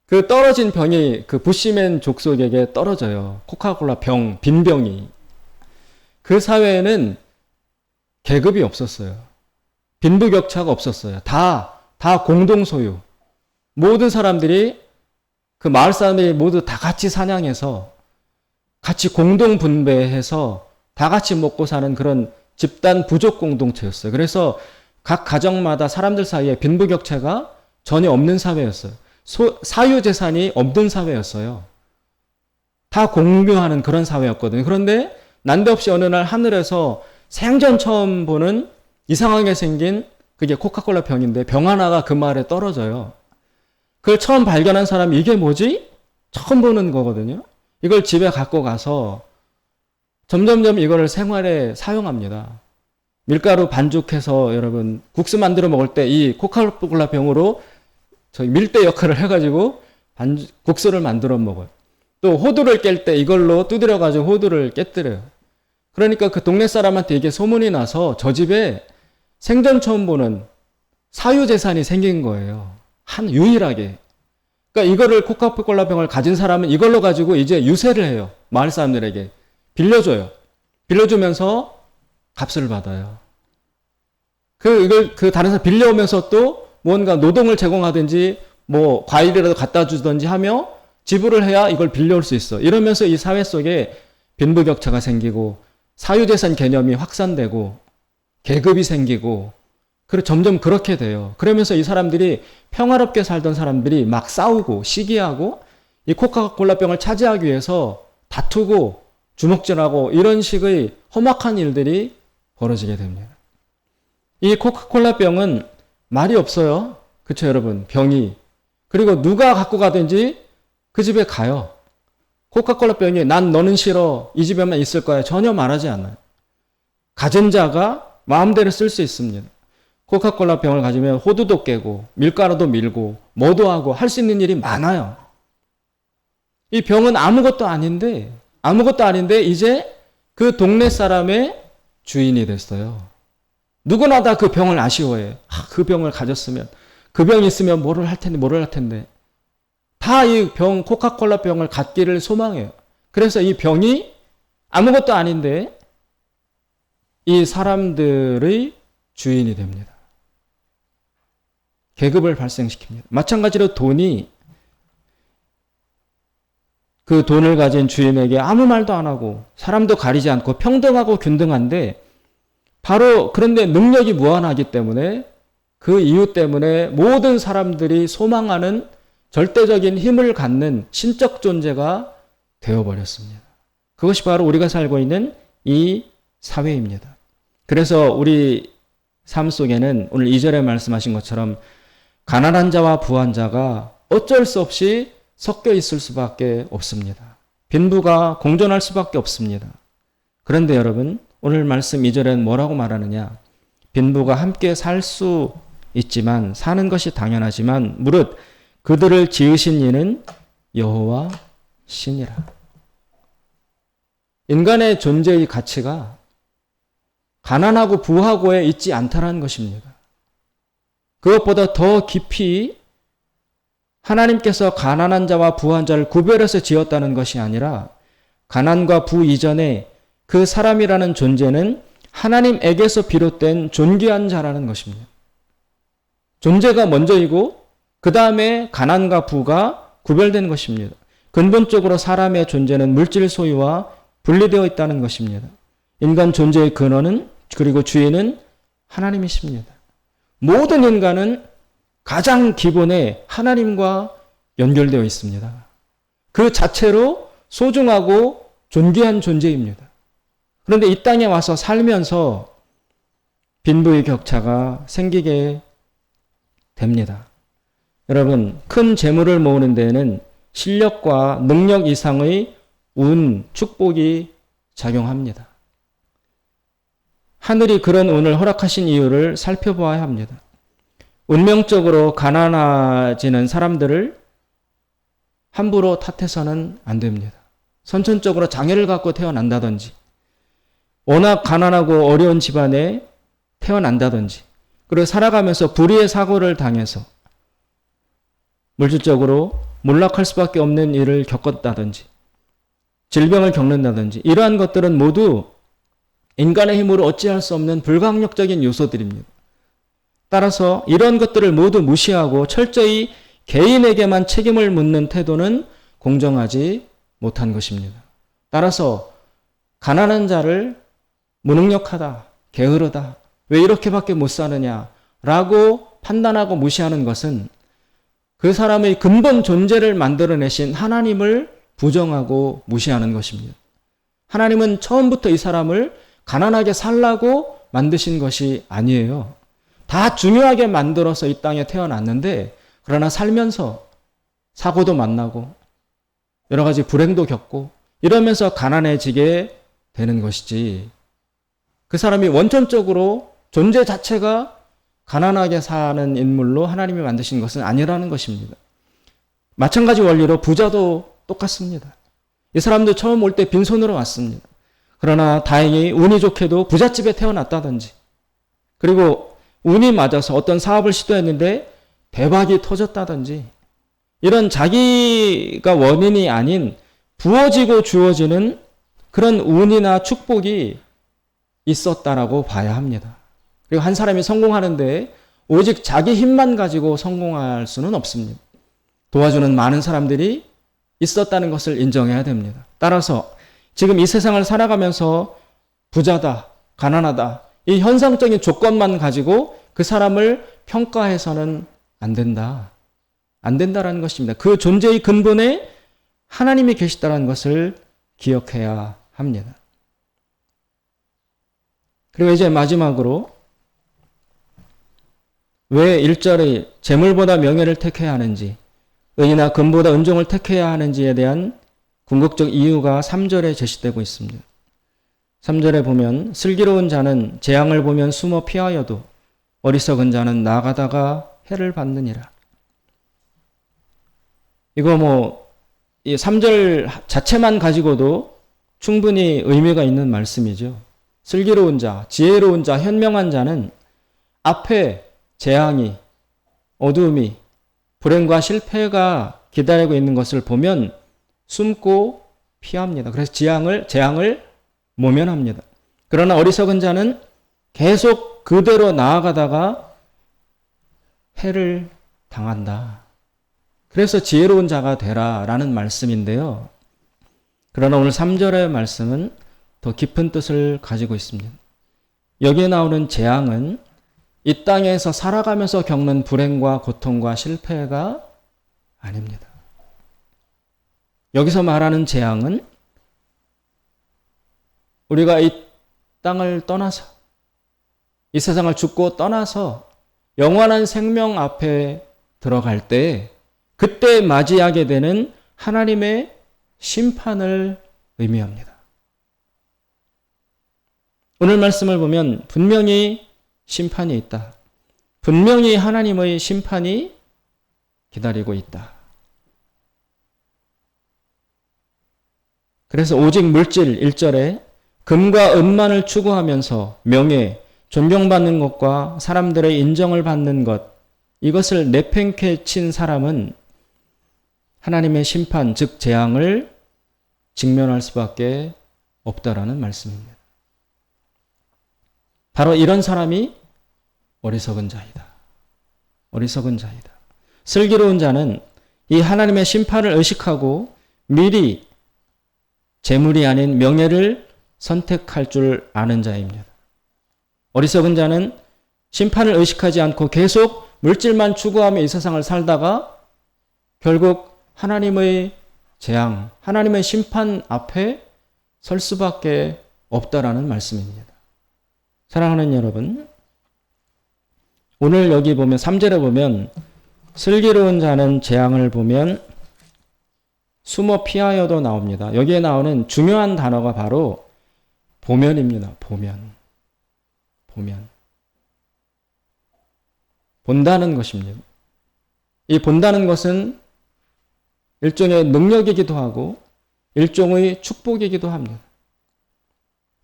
그 떨어진 병이 그 부시맨 족속에게 떨어져요. 코카콜라 병, 빈 병이. 그 사회에는 계급이 없었어요. 빈부격차가 없었어요. 다 공동 소유. 모든 사람들이 그 마을 사람들이 모두 다 같이 사냥해서 같이 공동 분배해서 다 같이 먹고 사는 그런 집단 부족 공동체였어요. 그래서 각 가정마다 사람들 사이에 빈부격차가 전혀 없는 사회였어요. 사유재산이 없는 사회였어요. 다 공유하는 그런 사회였거든요. 그런데 난데없이 어느 날 하늘에서 생전 처음 보는 이상하게 생긴 그게 코카콜라 병인데 병 하나가 그 마을에 떨어져요. 그걸 처음 발견한 사람이 이게 뭐지? 처음 보는 거거든요. 이걸 집에 갖고 가서 점점점 이거를 생활에 사용합니다. 밀가루 반죽해서 여러분 국수 만들어 먹을 때 이 코카콜라 병으로 저희 밀대 역할을 해가지고 국수를 만들어 먹어요. 또 호두를 깰 때 이걸로 두드려가지고 호두를 깨뜨려요. 그러니까 그 동네 사람한테 이게 소문이 나서 저 집에 생전 처음 보는 사유재산이 생긴 거예요. 유일하게. 그러니까 이거를 코카콜라 병을 가진 사람은 이걸로 가지고 이제 유세를 해요. 마을 사람들에게. 빌려줘요. 빌려주면서 값을 받아요. 이걸 다른 사람 빌려오면서 또 뭔가 노동을 제공하든지 뭐 과일이라도 갖다 주든지 하며 지불을 해야 이걸 빌려올 수 있어. 이러면서 이 사회 속에 빈부격차가 생기고 사유재산 개념이 확산되고 계급이 생기고 그리고 점점 그렇게 돼요. 그러면서 이 사람들이 평화롭게 살던 사람들이 막 싸우고 시기하고 이 코카콜라 병을 차지하기 위해서 다투고 주먹질하고 이런 식의 험악한 일들이 벌어지게 됩니다. 이 코카콜라 병은 말이 없어요. 그쵸, 여러분? 병이. 그리고 누가 갖고 가든지 그 집에 가요. 코카콜라 병이 난 너는 싫어. 이 집에만 있을 거야. 전혀 말하지 않아요. 가진 자가 마음대로 쓸 수 있습니다. 코카콜라 병을 가지면 호두도 깨고 밀가루도 밀고 뭐도 하고 할 수 있는 일이 많아요. 이 병은 아무것도 아닌데 이제 그 동네 사람의 주인이 됐어요. 누구나 다 그 병을 아쉬워해. 그 병을 가졌으면, 그 병이 있으면 뭐를 할 텐데. 다 이 병, 코카콜라 병을 갖기를 소망해요. 그래서 이 병이 아무것도 아닌데 이 사람들의 주인이 됩니다. 계급을 발생시킵니다. 마찬가지로 돈이 그 돈을 가진 주인에게 아무 말도 안 하고 사람도 가리지 않고 평등하고 균등한데 바로 그런데 능력이 무한하기 때문에 그 이유 때문에 모든 사람들이 소망하는 절대적인 힘을 갖는 신적 존재가 되어버렸습니다. 그것이 바로 우리가 살고 있는 이 사회입니다. 그래서 우리 삶 속에는 오늘 2절에 말씀하신 것처럼 가난한 자와 부한 자가 어쩔 수 없이 섞여 있을 수밖에 없습니다. 빈부가 공존할 수밖에 없습니다. 그런데 여러분, 오늘 말씀 2절에는 뭐라고 말하느냐? 빈부가 함께 살 수 있지만, 사는 것이 당연하지만 무릇 그들을 지으신 이는 여호와 신이라. 인간의 존재의 가치가 가난하고 부하고에 있지 않다는 것입니다. 그것보다 더 깊이 하나님께서 가난한 자와 부한 자를 구별해서 지었다는 것이 아니라 가난과 부 이전에 그 사람이라는 존재는 하나님에게서 비롯된 존귀한 자라는 것입니다. 존재가 먼저이고 그 다음에 가난과 부가 구별된 것입니다. 근본적으로 사람의 존재는 물질 소유와 분리되어 있다는 것입니다. 인간 존재의 근원은 그리고 주인은 하나님이십니다. 모든 인간은 가장 기본에 하나님과 연결되어 있습니다. 그 자체로 소중하고 존귀한 존재입니다. 그런데 이 땅에 와서 살면서 빈부의 격차가 생기게 됩니다. 여러분, 큰 재물을 모으는 데에는 실력과 능력 이상의 운, 축복이 작용합니다. 하늘이 그런 운을 허락하신 이유를 살펴보아야 합니다. 운명적으로 가난해지는 사람들을 함부로 탓해서는 안 됩니다. 선천적으로 장애를 갖고 태어난다든지, 워낙 가난하고 어려운 집안에 태어난다든지, 그리고 살아가면서 불의의 사고를 당해서 물질적으로 몰락할 수밖에 없는 일을 겪었다든지, 질병을 겪는다든지, 이러한 것들은 모두 인간의 힘으로 어찌할 수 없는 불가항력적인 요소들입니다. 따라서 이런 것들을 모두 무시하고 철저히 개인에게만 책임을 묻는 태도는 공정하지 못한 것입니다. 따라서 가난한 자를 무능력하다, 게으르다, 왜 이렇게밖에 못 사느냐라고 판단하고 무시하는 것은 그 사람의 근본 존재를 만들어내신 하나님을 부정하고 무시하는 것입니다. 하나님은 처음부터 이 사람을 가난하게 살라고 만드신 것이 아니에요. 다 중요하게 만들어서 이 땅에 태어났는데, 그러나 살면서 사고도 만나고 여러 가지 불행도 겪고 이러면서 가난해지게 되는 것이지, 그 사람이 원천적으로 존재 자체가 가난하게 사는 인물로 하나님이 만드신 것은 아니라는 것입니다. 마찬가지 원리로 부자도 똑같습니다. 이 사람도 처음 올 때 빈손으로 왔습니다. 그러나 다행히 운이 좋게도 부잣집에 태어났다든지, 그리고 운이 맞아서 어떤 사업을 시도했는데 대박이 터졌다든지, 이런 자기가 원인이 아닌 부어지고 주어지는 그런 운이나 축복이 있었다라고 봐야 합니다. 그리고 한 사람이 성공하는데 오직 자기 힘만 가지고 성공할 수는 없습니다. 도와주는 많은 사람들이 있었다는 것을 인정해야 됩니다. 따라서 지금 이 세상을 살아가면서 부자다, 가난하다, 이 현상적인 조건만 가지고 그 사람을 평가해서는 안 된다. 안 된다라는 것입니다. 그 존재의 근본에 하나님이 계시다는 것을 기억해야 합니다. 그리고 이제 마지막으로 왜 1절의 재물보다 명예를 택해야 하는지, 은이나 금보다 은종을 택해야 하는지에 대한 궁극적 이유가 3절에 제시되고 있습니다. 3절에 보면 슬기로운 자는 재앙을 보면 숨어 피하여도 어리석은 자는 나가다가 해를 받느니라. 이거 이 3절 자체만 가지고도 충분히 의미가 있는 말씀이죠. 슬기로운 자, 지혜로운 자, 현명한 자는 앞에 재앙이, 어두움이, 불행과 실패가 기다리고 있는 것을 보면 숨고 피합니다. 그래서 재앙을 모면합니다. 그러나 어리석은 자는 계속 그대로 나아가다가 해를 당한다. 그래서 지혜로운 자가 되라라는 말씀인데요. 그러나 오늘 3절의 말씀은 더 깊은 뜻을 가지고 있습니다. 여기에 나오는 재앙은 이 땅에서 살아가면서 겪는 불행과 고통과 실패가 아닙니다. 여기서 말하는 재앙은 우리가 이 땅을 떠나서, 이 세상을 죽고 떠나서 영원한 생명 앞에 들어갈 때 그때 맞이하게 되는 하나님의 심판을 의미합니다. 오늘 말씀을 보면 분명히 심판이 있다. 분명히 하나님의 심판이 기다리고 있다. 그래서 오직 물질 1절에 금과 은만을 추구하면서 명예, 존경받는 것과 사람들의 인정을 받는 것, 이것을 내팽개 친 사람은 하나님의 심판, 즉 재앙을 직면할 수밖에 없다라는 말씀입니다. 바로 이런 사람이 어리석은 자이다. 어리석은 자이다. 슬기로운 자는 이 하나님의 심판을 의식하고 미리 재물이 아닌 명예를 선택할 줄 아는 자입니다. 어리석은 자는 심판을 의식하지 않고 계속 물질만 추구하며 이 세상을 살다가 결국 하나님의 재앙, 하나님의 심판 앞에 설 수밖에 없다라는 말씀입니다. 사랑하는 여러분, 오늘 여기 보면 3절에 보면 슬기로운 자는 재앙을 보면 숨어 피하여도 나옵니다. 여기에 나오는 중요한 단어가 바로 보면입니다. 보면. 본다는 것입니다. 이 본다는 것은 일종의 능력이기도 하고 일종의 축복이기도 합니다.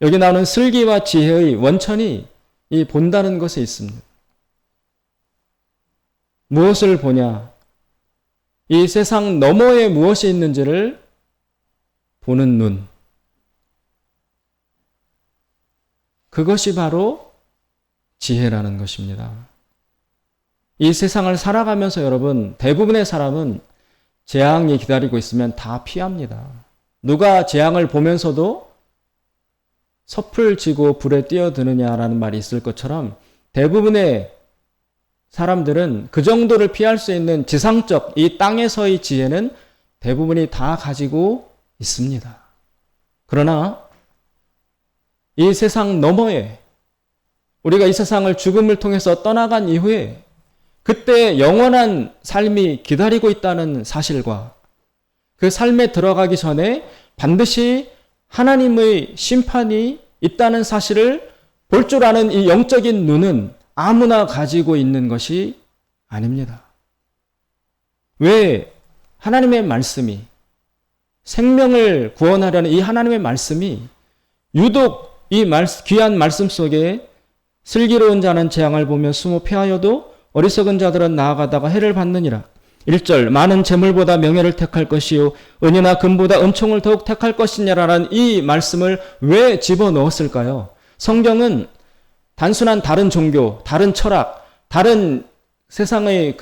여기 나오는 슬기와 지혜의 원천이 이 본다는 것에 있습니다. 무엇을 보냐? 이 세상 너머에 무엇이 있는지를 보는 눈. 그것이 바로 지혜라는 것입니다. 이 세상을 살아가면서 여러분, 대부분의 사람은 재앙이 기다리고 있으면 다 피합니다. 누가 재앙을 보면서도 섭을 지고 불에 뛰어드느냐라는 말이 있을 것처럼 대부분의 사람들은 그 정도를 피할 수 있는 지상적 이 땅에서의 지혜는 대부분이 다 가지고 있습니다. 그러나 이 세상 너머에 우리가 이 세상을 죽음을 통해서 떠나간 이후에 그때 영원한 삶이 기다리고 있다는 사실과 그 삶에 들어가기 전에 반드시 하나님의 심판이 있다는 사실을 볼 줄 아는 이 영적인 눈은 아무나 가지고 있는 것이 아닙니다. 왜 하나님의 말씀이, 생명을 구원하려는 이 하나님의 말씀이 유독 이 귀한 말씀 속에 슬기로운 자는 재앙을 보며 숨어 피하여도 어리석은 자들은 나아가다가 해를 받느니라. 1절 많은 재물보다 명예를 택할 것이요 은이나 금보다 은총을 더욱 택할 것이냐라는 이 말씀을 왜 집어넣었을까요? 성경은 단순한 다른 종교, 다른 철학, 다른 세상의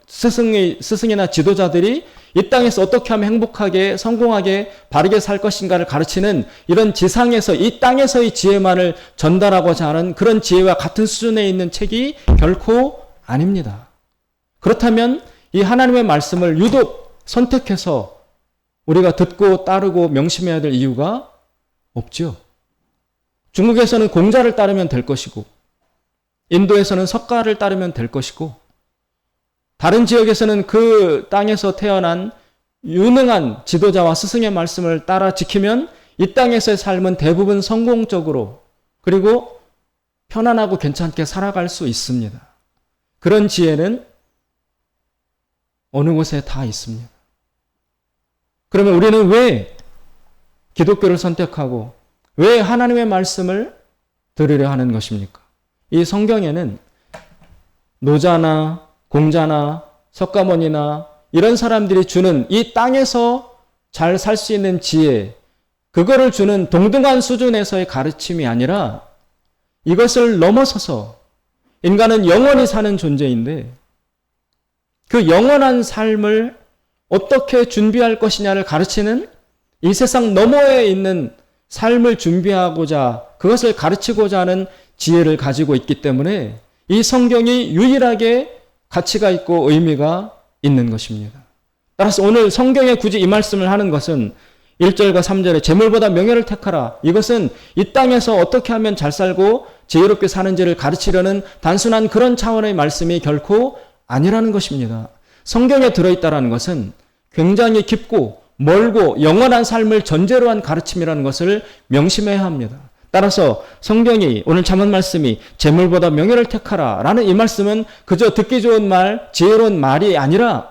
스승이나 지도자들이 이 땅에서 어떻게 하면 행복하게, 성공하게, 바르게 살 것인가를 가르치는 이런 지상에서, 이 땅에서의 지혜만을 전달하고자 하는 그런 지혜와 같은 수준에 있는 책이 결코 아닙니다. 그렇다면 이 하나님의 말씀을 유독 선택해서 우리가 듣고 따르고 명심해야 될 이유가 없죠. 중국에서는 공자를 따르면 될 것이고 인도에서는 석가를 따르면 될 것이고, 다른 지역에서는 그 땅에서 태어난 유능한 지도자와 스승의 말씀을 따라 지키면 이 땅에서의 삶은 대부분 성공적으로 그리고 편안하고 괜찮게 살아갈 수 있습니다. 그런 지혜는 어느 곳에 다 있습니다. 그러면 우리는 왜 기독교를 선택하고 왜 하나님의 말씀을 들으려 하는 것입니까? 이 성경에는 노자나 공자나 석가모니나 이런 사람들이 주는 이 땅에서 잘 살 수 있는 지혜, 그거를 주는 동등한 수준에서의 가르침이 아니라 이것을 넘어서서 인간은 영원히 사는 존재인데 그 영원한 삶을 어떻게 준비할 것이냐를 가르치는 이 세상 너머에 있는 삶을 준비하고자 그것을 가르치고자 하는 지혜를 가지고 있기 때문에 이 성경이 유일하게 가치가 있고 의미가 있는 것입니다. 따라서 오늘 성경에 굳이 이 말씀을 하는 것은 1절과 3절에 재물보다 명예를 택하라. 이것은 이 땅에서 어떻게 하면 잘 살고 지혜롭게 사는지를 가르치려는 단순한 그런 차원의 말씀이 결코 아니라는 것입니다. 성경에 들어있다는 것은 굉장히 깊고 멀고 영원한 삶을 전제로 한 가르침이라는 것을 명심해야 합니다. 따라서 성경이 오늘 잠언 말씀이 재물보다 명예를 택하라 라는 이 말씀은 그저 듣기 좋은 말, 지혜로운 말이 아니라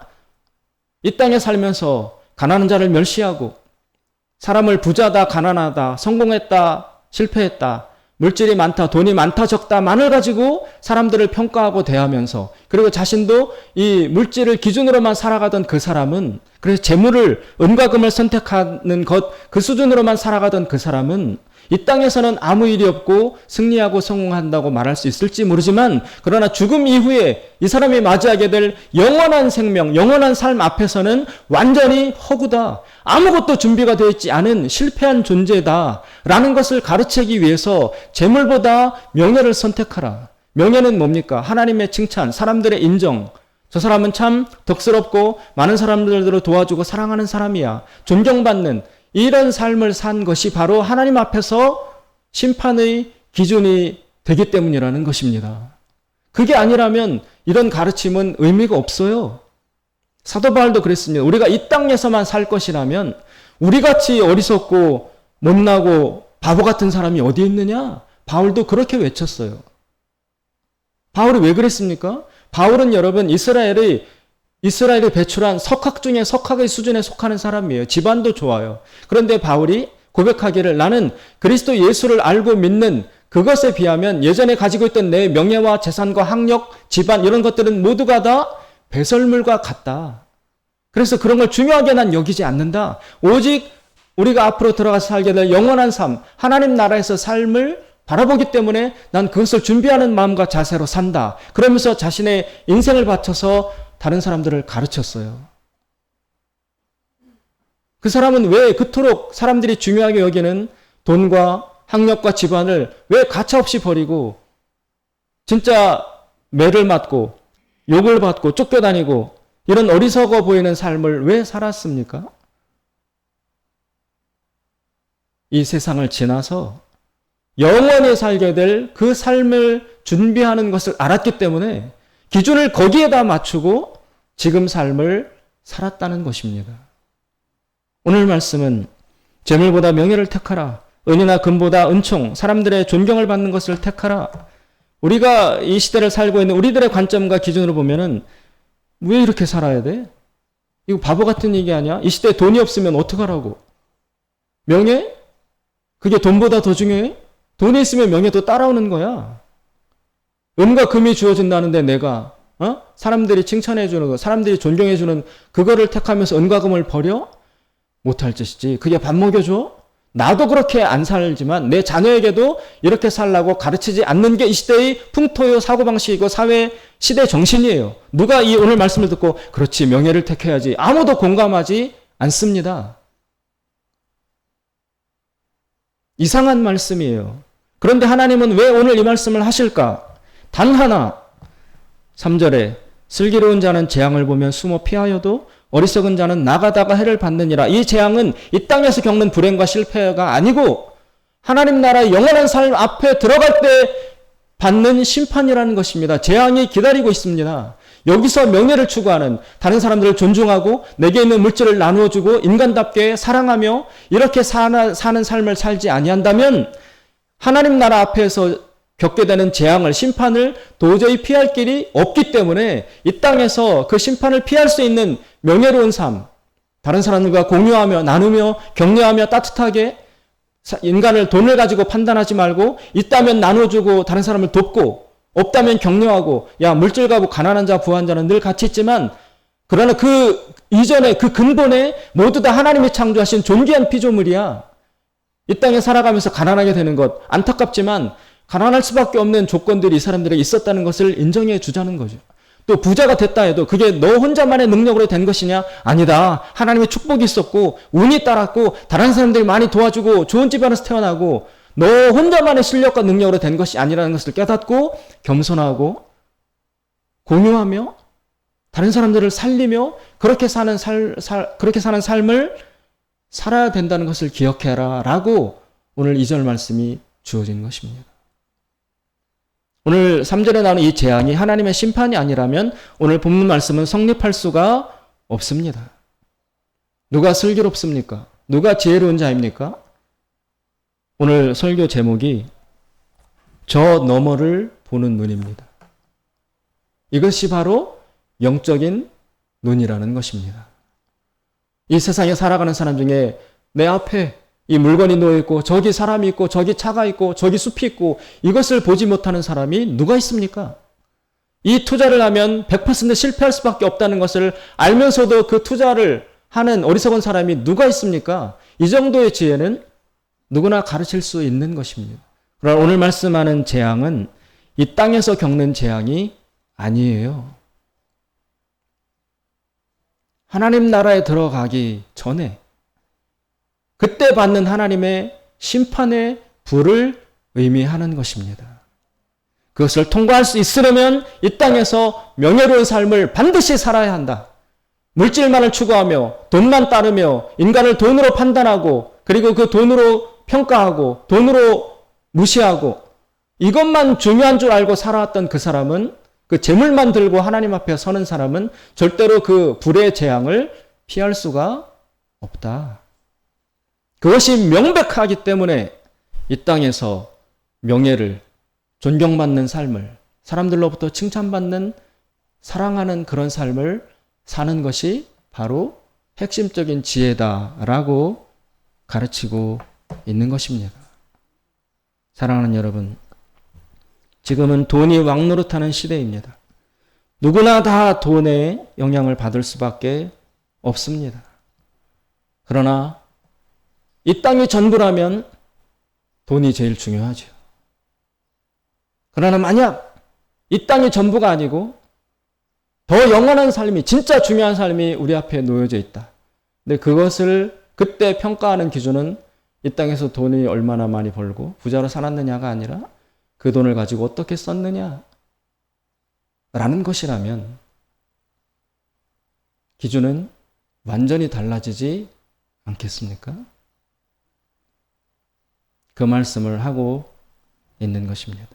이 땅에 살면서 가난한 자를 멸시하고 사람을 부자다, 가난하다, 성공했다, 실패했다, 물질이 많다, 돈이 많다, 적다, 만을 가지고 사람들을 평가하고 대하면서 그리고 자신도 이 물질을 기준으로만 살아가던 그 사람은 그래서 재물을, 은과 금을 선택하는 것, 그 수준으로만 살아가던 그 사람은 이 땅에서는 아무 일이 없고 승리하고 성공한다고 말할 수 있을지 모르지만 그러나 죽음 이후에 이 사람이 맞이하게 될 영원한 생명, 영원한 삶 앞에서는 완전히 허구다. 아무것도 준비가 되어 있지 않은 실패한 존재다. 라는 것을 가르치기 위해서 재물보다 명예를 선택하라. 명예는 뭡니까? 하나님의 칭찬, 사람들의 인정. 저 사람은 참 덕스럽고 많은 사람들을 도와주고 사랑하는 사람이야. 존경받는 이런 삶을 산 것이 바로 하나님 앞에서 심판의 기준이 되기 때문이라는 것입니다. 그게 아니라면 이런 가르침은 의미가 없어요. 사도 바울도 그랬습니다. 우리가 이 땅에서만 살 것이라면 우리같이 어리석고 못나고 바보 같은 사람이 어디 있느냐? 바울도 그렇게 외쳤어요. 바울이 왜 그랬습니까? 바울은 여러분 이스라엘이 배출한 석학 중에 석학의 수준에 속하는 사람이에요. 집안도 좋아요. 그런데 바울이 고백하기를 나는 그리스도 예수를 알고 믿는 그것에 비하면 예전에 가지고 있던 내 명예와 재산과 학력, 집안 이런 것들은 모두가 다 배설물과 같다. 그래서 그런 걸 중요하게 난 여기지 않는다. 오직 우리가 앞으로 들어가서 살게 될 영원한 삶, 하나님 나라에서 삶을 바라보기 때문에 난 그것을 준비하는 마음과 자세로 산다. 그러면서 자신의 인생을 바쳐서 다른 사람들을 가르쳤어요. 그 사람은 왜 그토록 사람들이 중요하게 여기는 돈과 학력과 집안을 왜 가차없이 버리고 진짜 매를 맞고 욕을 받고 쫓겨다니고 이런 어리석어 보이는 삶을 왜 살았습니까? 이 세상을 지나서 영원히 살게 될 그 삶을 준비하는 것을 알았기 때문에 기준을 거기에다 맞추고 지금 삶을 살았다는 것입니다. 오늘 말씀은 재물보다 명예를 택하라. 은이나 금보다 은총, 사람들의 존경을 받는 것을 택하라. 우리가 이 시대를 살고 있는 우리들의 관점과 기준으로 보면은 왜 이렇게 살아야 돼? 이거 바보 같은 얘기 아니야? 이 시대에 돈이 없으면 어떡하라고? 명예? 그게 돈보다 더 중요해? 돈이 있으면 명예도 따라오는 거야. 은과 금이 주어진다는데 내가 사람들이 칭찬해 주는 거, 사람들이 존경해 주는 그거를 택하면서 은과 금을 버려? 못할 짓이지. 그게 밥 먹여줘? 나도 그렇게 안 살지만 내 자녀에게도 이렇게 살라고 가르치지 않는 게 이 시대의 풍토요 사고방식이고 사회 시대 정신이에요. 누가 이 오늘 말씀을 듣고 그렇지 명예를 택해야지 아무도 공감하지 않습니다. 이상한 말씀이에요. 그런데 하나님은 왜 오늘 이 말씀을 하실까? 단 하나 3절에 슬기로운 자는 재앙을 보면 숨어 피하여도 어리석은 자는 나가다가 해를 받느니라. 이 재앙은 이 땅에서 겪는 불행과 실패가 아니고 하나님 나라의 영원한 삶 앞에 들어갈 때 받는 심판이라는 것입니다. 재앙이 기다리고 있습니다. 여기서 명예를 추구하는, 다른 사람들을 존중하고 내게 있는 물질을 나누어주고 인간답게 사랑하며 이렇게 사는 삶을 살지 아니한다면 하나님 나라 앞에서 겪게 되는 재앙을, 심판을 도저히 피할 길이 없기 때문에 이 땅에서 그 심판을 피할 수 있는 명예로운 삶, 다른 사람들과 공유하며 나누며 격려하며 따뜻하게, 인간을 돈을 가지고 판단하지 말고 있다면 나눠주고 다른 사람을 돕고 없다면 격려하고, 야, 물질 가고 가난한 자 부한 자는 늘 같이 있지만, 그러나 그 이전에 그 근본에 모두 다 하나님이 창조하신 존귀한 피조물이야. 이 땅에 살아가면서 가난하게 되는 것 안타깝지만 가난할 수밖에 없는 조건들이 이 사람들에게 있었다는 것을 인정해 주자는 거죠. 또 부자가 됐다 해도 그게 너 혼자만의 능력으로 된 것이냐? 아니다. 하나님의 축복이 있었고 운이 따랐고 다른 사람들이 많이 도와주고 좋은 집안에서 태어나고 너 혼자만의 실력과 능력으로 된 것이 아니라는 것을 깨닫고 겸손하고 공유하며 다른 사람들을 살리며 그렇게 사는 삶을 살아야 된다는 것을 기억해라 라고 오늘 2절 말씀이 주어진 것입니다. 오늘 3절에 나오는 이 재앙이 하나님의 심판이 아니라면 오늘 본문 말씀은 성립할 수가 없습니다. 누가 슬기롭습니까? 누가 지혜로운 자입니까? 오늘 설교 제목이 저 너머를 보는 눈입니다. 이것이 바로 영적인 눈이라는 것입니다. 이 세상에 살아가는 사람 중에 내 앞에 이 물건이 놓여있고 저기 사람이 있고 저기 차가 있고 저기 숲이 있고 이것을 보지 못하는 사람이 누가 있습니까? 이 투자를 하면 100% 실패할 수밖에 없다는 것을 알면서도 그 투자를 하는 어리석은 사람이 누가 있습니까? 이 정도의 지혜는 누구나 가르칠 수 있는 것입니다. 그러나 오늘 말씀하는 재앙은 이 땅에서 겪는 재앙이 아니에요. 하나님 나라에 들어가기 전에 그때 받는 하나님의 심판의 불을 의미하는 것입니다. 그것을 통과할 수 있으려면 이 땅에서 명예로운 삶을 반드시 살아야 한다. 물질만을 추구하며 돈만 따르며 인간을 돈으로 판단하고 그리고 그 돈으로 평가하고 돈으로 무시하고 이것만 중요한 줄 알고 살아왔던 그 사람은, 그 재물만 들고 하나님 앞에 서는 사람은 절대로 그 불의 재앙을 피할 수가 없다. 그것이 명백하기 때문에 이 땅에서 명예를, 존경받는 삶을, 사람들로부터 칭찬받는, 사랑하는 그런 삶을 사는 것이 바로 핵심적인 지혜다라고 가르치고 있는 것입니다. 사랑하는 여러분, 지금은 돈이 왕노릇하는 시대입니다. 누구나 다 돈의 영향을 받을 수밖에 없습니다. 그러나 이 땅이 전부라면 돈이 제일 중요하죠. 그러나 만약 이 땅이 전부가 아니고 더 영원한 삶이, 진짜 중요한 삶이 우리 앞에 놓여져 있다. 근데 그것을 그때 평가하는 기준은 이 땅에서 돈이 얼마나 많이 벌고 부자로 살았느냐가 아니라 그 돈을 가지고 어떻게 썼느냐 라는 것이라면 기준은 완전히 달라지지 않겠습니까? 그 말씀을 하고 있는 것입니다.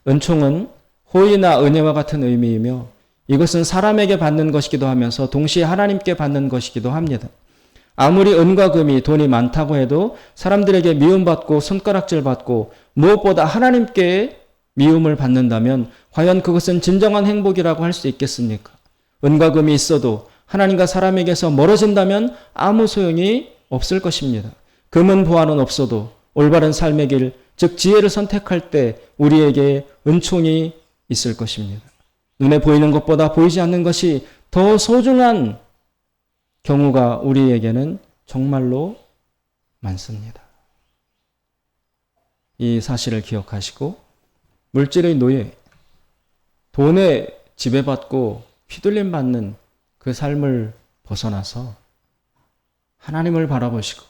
은총은 호의나 은혜와 같은 의미이며 이것은 사람에게 받는 것이기도 하면서 동시에 하나님께 받는 것이기도 합니다. 아무리 은과 금이 돈이 많다고 해도 사람들에게 미움받고 손가락질받고 무엇보다 하나님께 미움을 받는다면 과연 그것은 진정한 행복이라고 할 수 있겠습니까? 은과 금이 있어도 하나님과 사람에게서 멀어진다면 아무 소용이 없을 것입니다. 금은 보화는 없어도 올바른 삶의 길, 즉 지혜를 선택할 때 우리에게 은총이 있을 것입니다. 눈에 보이는 것보다 보이지 않는 것이 더 소중한 경우가 우리에게는 정말로 많습니다. 이 사실을 기억하시고 물질의 노예, 돈에 지배받고 휘둘림받는 그 삶을 벗어나서 하나님을 바라보시고,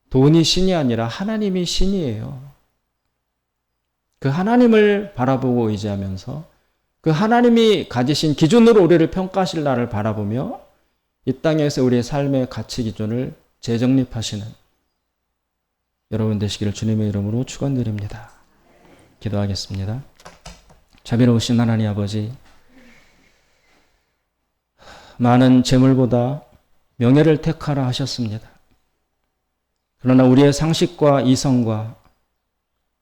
돈이 신이 아니라 하나님이 신이에요. 그 하나님을 바라보고 의지하면서 그 하나님이 가지신 기준으로 우리를 평가하실 날을 바라보며 이 땅에서 우리의 삶의 가치 기준을 재정립하시는, 여러분 되시기를 주님의 이름으로 축원드립니다. 기도하겠습니다. 자비로우신 하나님 아버지, 많은 재물보다 명예를 택하라 하셨습니다. 그러나 우리의 상식과 이성과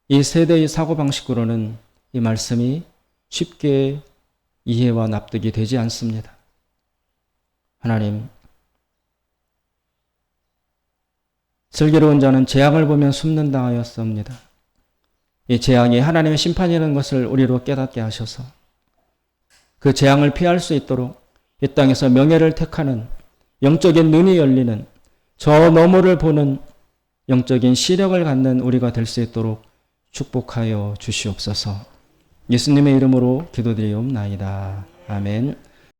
이 세대의 사고방식으로는 이 말씀이 쉽게 이해와 납득이 되지 않습니다. 하나님, 슬기로운 자는 재앙을 보면 숨는다 하였습니다. 이 재앙이 하나님의 심판이라는 것을 우리로 깨닫게 하셔서 그 재앙을 피할 수 있도록 이 땅에서 명예를 택하는 영적인 눈이 열리는 저 너머를 보는 영적인 시력을 갖는 우리가 될 수 있도록 축복하여 주시옵소서. 예수님의 이름으로 기도드리옵나이다. 아멘.